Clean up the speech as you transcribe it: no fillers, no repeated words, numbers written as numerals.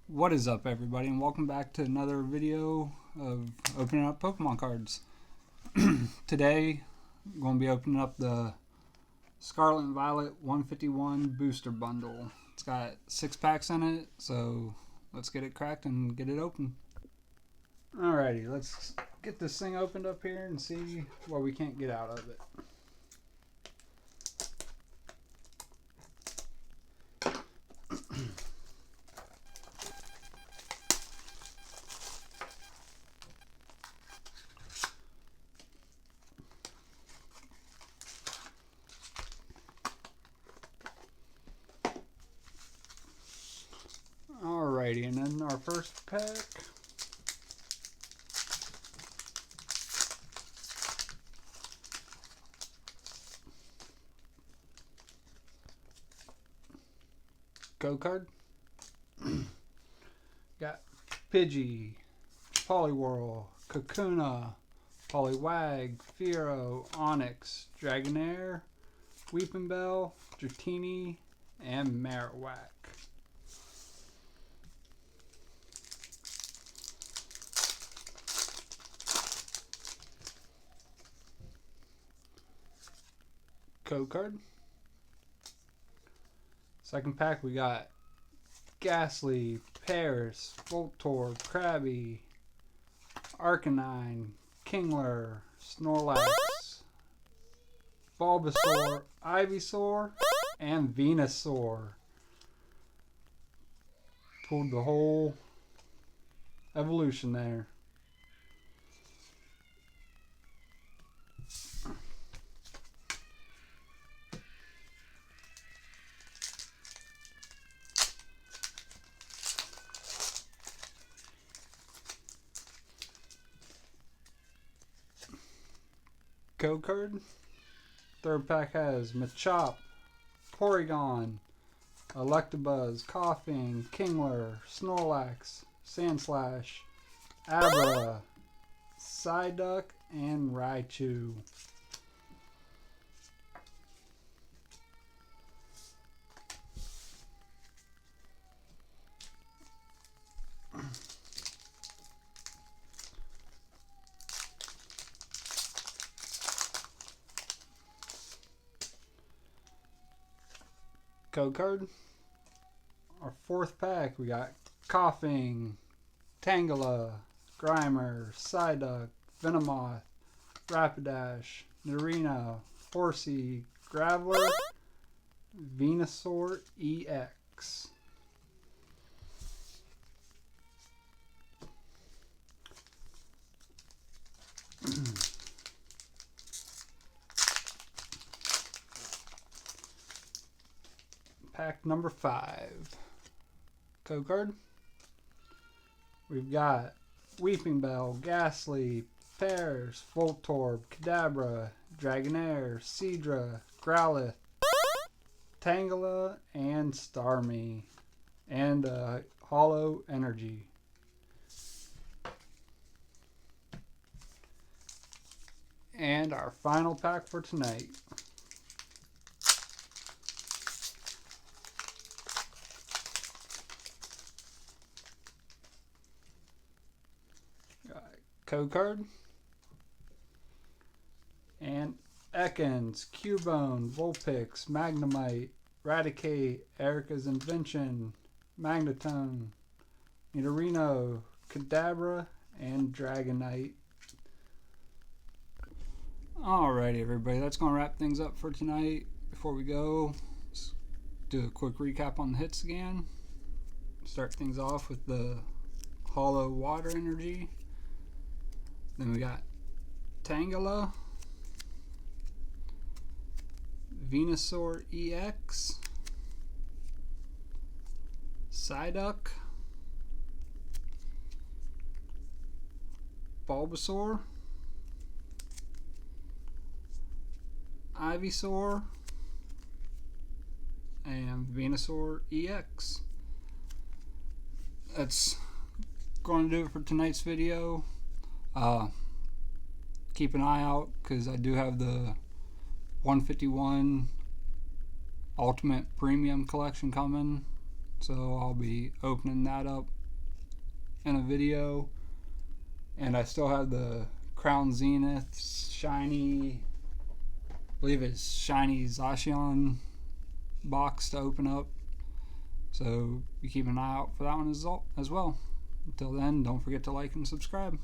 What is up, everybody, and welcome back to another video of opening up Pokemon cards. Today I'm going to be opening up the Scarlet and Violet 151 booster bundle. It's got 6 packs in it, so let's get it cracked and get it open. Alrighty, let's get this thing opened up here and see what we can't get out of it. Alrighty, and then our first pack. Go card. Got Pidgey, Poliwhirl, Kakuna, Poliwag, Fearow, Onyx, Dragonair, Weepinbell, Dratini, and Marowak. Code card. Second pack, we got Ghastly, Paris, Voltorb, Krabby, Arcanine, Kingler, Snorlax, Bulbasaur, Ivysaur, and Venusaur. Pulled the whole evolution there. Code card. Third pack has Machop, Porygon, Electabuzz, Coughing, Kingler, Snorlax, Sandslash, Abra, Psyduck, and Raichu. Code card. Our fourth pack, we got Coughing, Tangela, Grimer, Psyduck, Venomoth, Rapidash, Nidorino, Horsey, Graveler, Venusaur EX. Pack number 5. Code card. We've got Weepinbell, Ghastly, Paris, Voltorb, Kadabra, Dragonair, Seadra, Growlithe, Tangela, and Starmie. And Hollow Energy. And our final pack for tonight. Code card. And Ekans, Cubone, Vulpix, Magnemite, Raticate, Erica's Invention, Magnetone, Nidorino, Kadabra, and Dragonite. Alrighty, everybody, that's going to wrap things up for tonight. Before we go, let's do a quick recap on the hits again. Start things off with the Hollow Water Energy. Then we got Tangela, Venusaur EX, Psyduck, Bulbasaur, Ivysaur, and Venusaur EX. That's going to do it for tonight's video. Keep an eye out because I do have the 151 Ultimate Premium Collection coming, so I'll be opening that up in a video, and I still have the Crown Zenith shiny, I believe it's shiny Zacian box to open up. So you keep an eye out for that one as well. Until then, don't forget to like and subscribe.